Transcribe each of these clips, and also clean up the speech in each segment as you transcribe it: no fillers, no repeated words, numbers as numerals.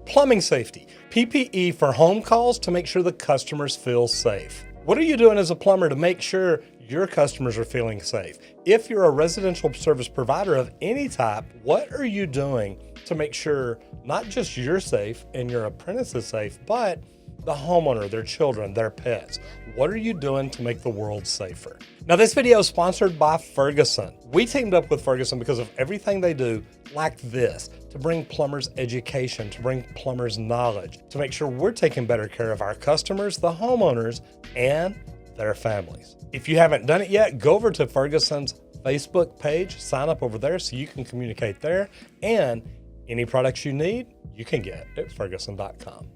Plumbing safety, PPE for home calls to make sure the customers feel safe. What are you doing as a plumber to make sure your customers are feeling safe? If you're a residential service provider of any type, what are you doing to make sure not just you're safe and your apprentice is safe, but the homeowner, their children, their pets? What are you doing to make the world safer? Now, this video is sponsored by Ferguson. We teamed up with Ferguson because of everything they do like this, to bring plumbers education, to bring plumbers knowledge, to make sure we're taking better care of our customers, the homeowners, and their families. If you haven't done it yet, go over to Ferguson's Facebook page, sign up over there so you can communicate there, and any products you need, you can get at Ferguson.com.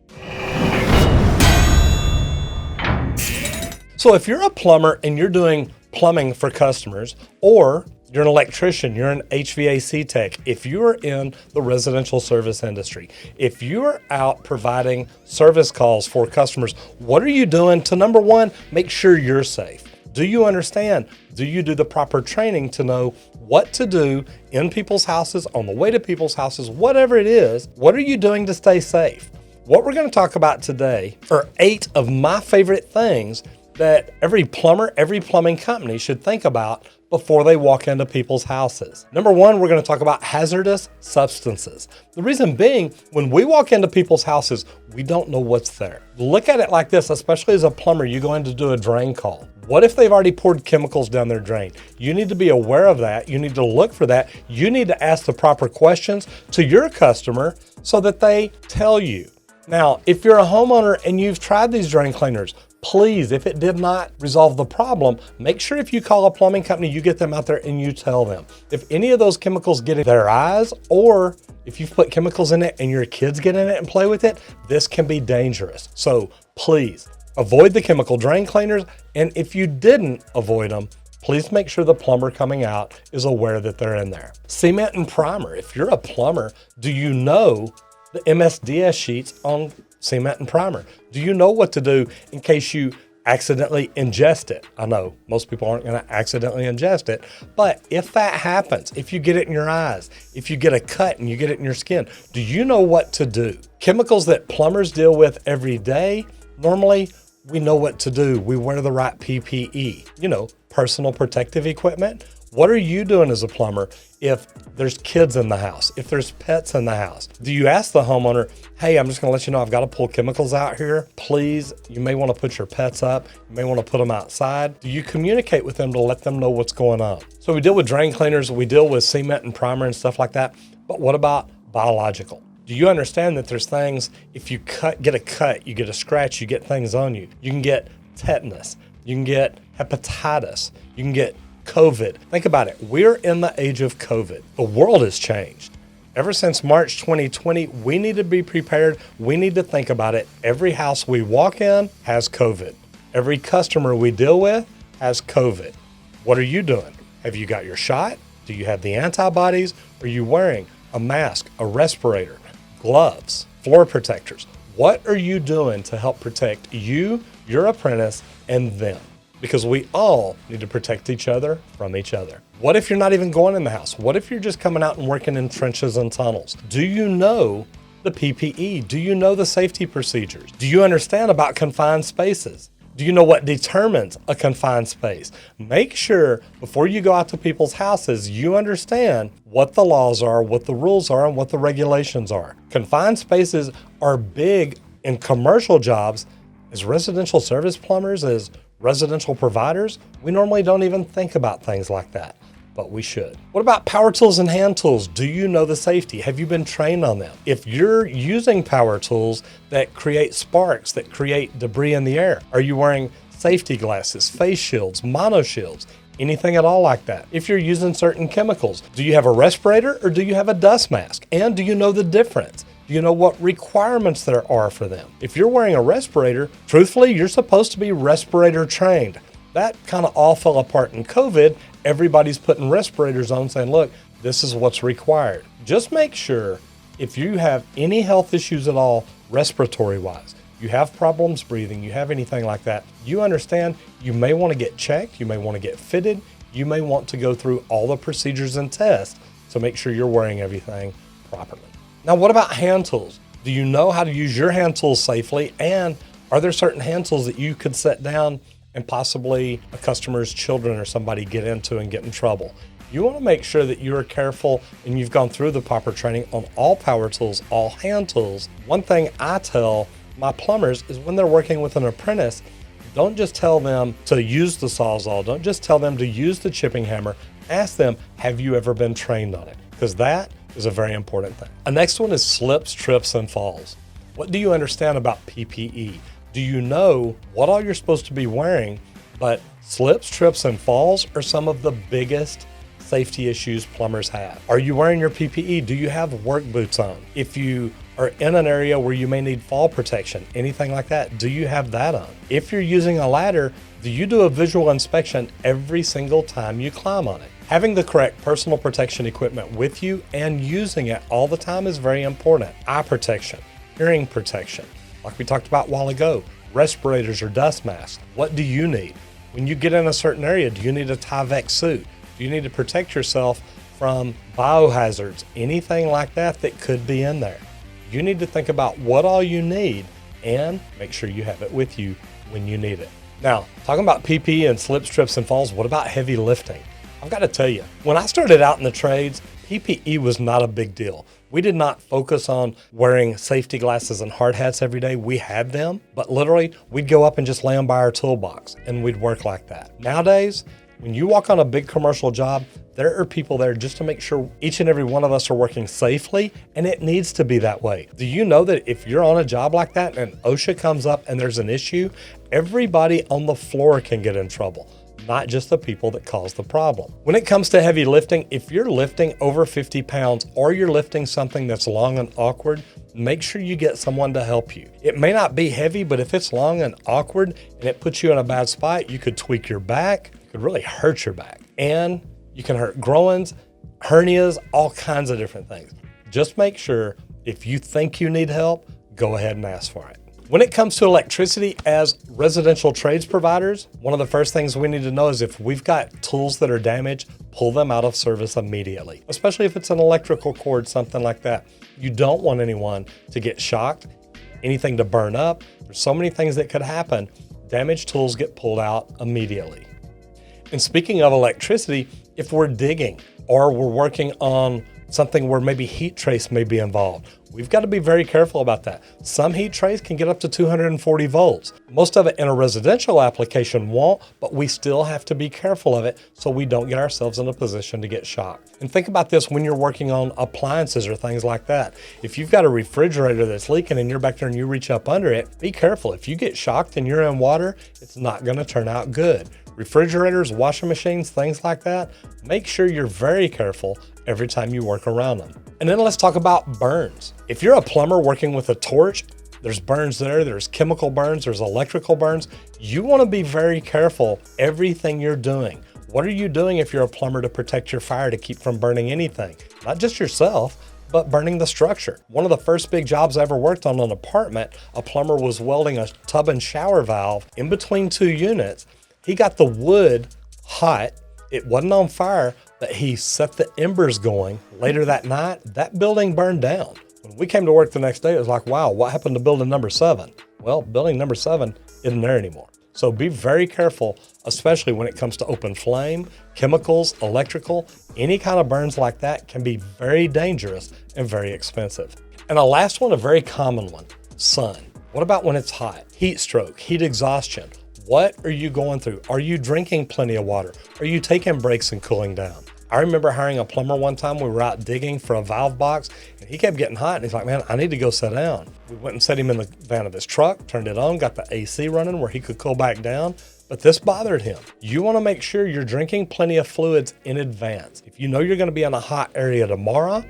So if you're a plumber and you're doing plumbing for customers, or you're an electrician, you're an HVAC tech, if you're in the residential service industry, if you're out providing service calls for customers, what are you doing to, number one, make sure you're safe? Do you understand? Do you do the proper training to know what to do in people's houses, on the way to people's houses, whatever it is? What are you doing to stay safe? What we're going to talk about today are 8 of my favorite things that every plumber, every plumbing company should think about before they walk into people's houses. Number one, we're going to talk about hazardous substances. The reason being, when we walk into people's houses, we don't know what's there. Look at it like this, especially as a plumber, you go in to do a drain call. What if they've already poured chemicals down their drain? You need to be aware of that. You need to look for that. You need to ask the proper questions to your customer so that they tell you. Now, if you're a homeowner and you've tried these drain cleaners, please, if it did not resolve the problem, make sure if you call a plumbing company, you get them out there and you tell them. If any of those chemicals get in their eyes, or if you've put chemicals in it and your kids get in it and play with it, this can be dangerous. So please avoid the chemical drain cleaners. And if you didn't avoid them, please make sure the plumber coming out is aware that they're in there. Cement and primer. If you're a plumber, do you know the MSDS sheets on cement and primer? Do you know what to do in case you accidentally ingest it? I know most people aren't going to accidentally ingest it, but if that happens, if you get it in your eyes, if you get a cut and you get it in your skin, do you know what to do? Chemicals that plumbers deal with every day, normally we know what to do. We wear the right PPE, personal protective equipment. What are you doing as a plumber if there's kids in the house, if there's pets in the house? Do you ask the homeowner, hey, I'm just gonna let you know I've got to pull chemicals out here. Please, you may want to put your pets up. You may want to put them outside. Do you communicate with them to let them know what's going on? So we deal with drain cleaners, we deal with cement and primer and stuff like that. But what about biological? Do you understand that there's things, if you get a cut, you get a scratch, you get things on you. You can get tetanus, you can get hepatitis, you can get COVID. Think about it. We're in the age of COVID. The world has changed. Ever since March 2020, we need to be prepared. We need to think about it. Every house we walk in has COVID. Every customer we deal with has COVID. What are you doing? Have you got your shot? Do you have the antibodies? Are you wearing a mask, a respirator, gloves, floor protectors? What are you doing to help protect you, your apprentice, and them? Because we all need to protect each other from each other. What if you're not even going in the house? What if you're just coming out and working in trenches and tunnels? Do you know the PPE? Do you know the safety procedures? Do you understand about confined spaces? Do you know what determines a confined space? Make sure before you go out to people's houses, you understand what the laws are, what the rules are, and what the regulations are. Confined spaces are big in commercial jobs. As residential service plumbers, as residential providers, we normally don't even think about things like that, but we should. What about power tools and hand tools? Do you know the safety? Have you been trained on them? If you're using power tools that create sparks, that create debris in the air, are you wearing safety glasses, face shields, mono shields, anything at all like that? If you're using certain chemicals, do you have a respirator or do you have a dust mask? And do you know the difference? Do you know what requirements there are for them? If you're wearing a respirator, truthfully, you're supposed to be respirator trained. That kind of all fell apart in COVID. Everybody's putting respirators on saying, look, this is what's required. Just make sure if you have any health issues at all, respiratory wise, you have problems breathing, you have anything like that, you understand you may want to get checked, you may want to get fitted, you may want to go through all the procedures and tests to make sure you're wearing everything properly. Now, what about hand tools? Do you know how to use your hand tools safely? And are there certain hand tools that you could set down and possibly a customer's children or somebody get into and get in trouble? You want to make sure that you are careful and you've gone through the proper training on all power tools, all hand tools. One thing I tell my plumbers is when they're working with an apprentice, don't just tell them to use the Sawzall. Don't just tell them to use the chipping hammer. Ask them, have you ever been trained on it? Because that is a very important thing. The next one is slips, trips, and falls. What do you understand about PPE? Do you know what all you're supposed to be wearing? But slips, trips, and falls are some of the biggest safety issues plumbers have. Are you wearing your PPE? Do you have work boots on? If you are in an area where you may need fall protection, anything like that, do you have that on? If you're using a ladder, do you do a visual inspection every single time you climb on it? Having the correct personal protection equipment with you and using it all the time is very important. Eye protection, hearing protection, like we talked about a while ago, respirators or dust masks. What do you need? When you get in a certain area, do you need a Tyvek suit? Do you need to protect yourself from biohazards, anything like that that could be in there? You need to think about what all you need and make sure you have it with you when you need it. Now, talking about PPE and slips, trips, and falls, what about heavy lifting? I've got to tell you, when I started out in the trades, PPE was not a big deal. We did not focus on wearing safety glasses and hard hats every day. We had them, but literally we'd go up and just lay them by our toolbox and we'd work like that. Nowadays, when you walk on a big commercial job, there are people there just to make sure each and every one of us are working safely, and it needs to be that way. Do you know that if you're on a job like that and OSHA comes up and there's an issue, everybody on the floor can get in trouble, not just the people that cause the problem. When it comes to heavy lifting, if you're lifting over 50 pounds or you're lifting something that's long and awkward, make sure you get someone to help you. It may not be heavy, but if it's long and awkward and it puts you in a bad spot, you could tweak your back, it could really hurt your back. And you can hurt groins, hernias, all kinds of different things. Just make sure if you think you need help, go ahead and ask for it. When it comes to electricity as residential trades providers, one of the first things we need to know is if we've got tools that are damaged, pull them out of service immediately, especially if it's an electrical cord, something like that. You don't want anyone to get shocked, anything to burn up. There's so many things that could happen. Damaged tools get pulled out immediately. And speaking of electricity, if we're digging or we're working on something where maybe heat trace may be involved, we've got to be very careful about that. Some heat trace can get up to 240 volts. Most of it in a residential application won't, but we still have to be careful of it so we don't get ourselves in a position to get shocked. And think about this when you're working on appliances or things like that. If you've got a refrigerator that's leaking and you're back there and you reach up under it, be careful. If you get shocked and you're in water, it's not going to turn out good. Refrigerators, washing machines, things like that, make sure you're very careful every time you work around them. And then let's talk about burns. If you're a plumber working with a torch, there's burns there, there's chemical burns, there's electrical burns. You want to be very careful everything you're doing. What are you doing if you're a plumber to protect your fire to keep from burning anything? Not just yourself, but burning the structure. One of the first big jobs I ever worked on an apartment, a plumber was welding a tub and shower valve in between two units. He got the wood hot. It wasn't on fire, but he set the embers going. Later that night, that building burned down. When we came to work the next day, it was like, wow, what happened to building number 7? Well, building number 7 isn't there anymore. So be very careful, especially when it comes to open flame, chemicals, electrical, any kind of burns like that can be very dangerous and very expensive. And the last one, a very common one, sun. What about when it's hot? Heat stroke, heat exhaustion. What are you going through? Are you drinking plenty of water? Are you taking breaks and cooling down? I remember hiring a plumber one time. We were out digging for a valve box and he kept getting hot and he's like, man, I need to go sit down. We went and set him in the van of his truck, turned it on, got the AC running where he could cool back down, but this bothered him. You want to make sure you're drinking plenty of fluids in advance. If you know you're going to be in a hot area tomorrow,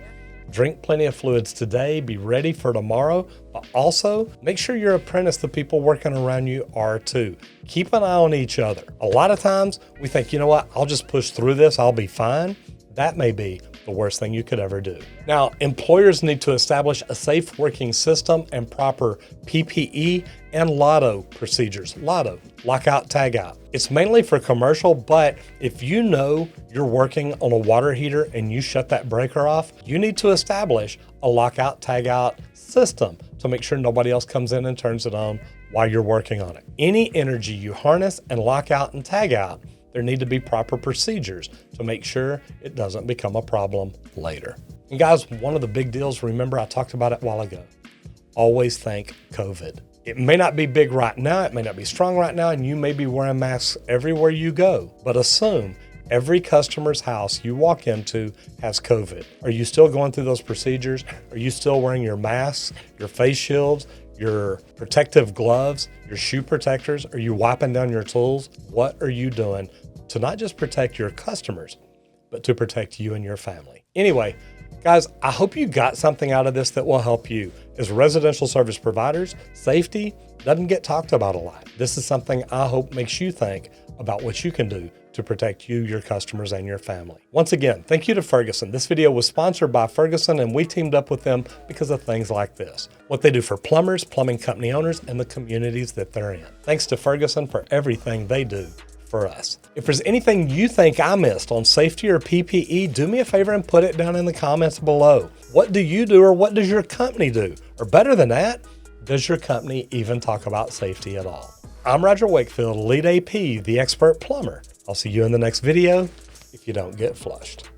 drink plenty of fluids today, be ready for tomorrow, but also make sure your apprentice, the people working around you, are too. Keep an eye on each other. A lot of times we think, you know what, I'll just push through this, I'll be fine. That may be the worst thing you could ever do. Now, employers need to establish a safe working system and proper PPE and LOTO procedures. LOTO, lockout, tagout. It's mainly for commercial, but if you know you're working on a water heater and you shut that breaker off, you need to establish a lockout, tagout system to make sure nobody else comes in and turns it on while you're working on it. Any energy you harness and lock out and tag out, there need to be proper procedures to make sure it doesn't become a problem later. And guys, one of the big deals, remember I talked about it a while ago, always think COVID. It may not be big right now, it may not be strong right now, and you may be wearing masks everywhere you go, but assume every customer's house you walk into has COVID. Are you still going through those procedures? Are you still wearing your masks, your face shields, your protective gloves, your shoe protectors? Are you wiping down your tools? What are you doing to not just protect your customers, but to protect you and your family? Anyway, guys, I hope you got something out of this that will help you. As residential service providers, safety doesn't get talked about a lot. This is something I hope makes you think about what you can do to protect you, your customers, and your family. Once again, thank you to Ferguson. This video was sponsored by Ferguson, and we teamed up with them because of things like this. What they do for plumbers, plumbing company owners, and the communities that they're in. Thanks to Ferguson for everything they do for us. If there's anything you think I missed on safety or PPE, do me a favor and put it down in the comments below. What do you do, or what does your company do? Or better than that, does your company even talk about safety at all? I'm Roger Wakefield, Lead AP, the expert plumber. I'll see you in the next video if you don't get flushed.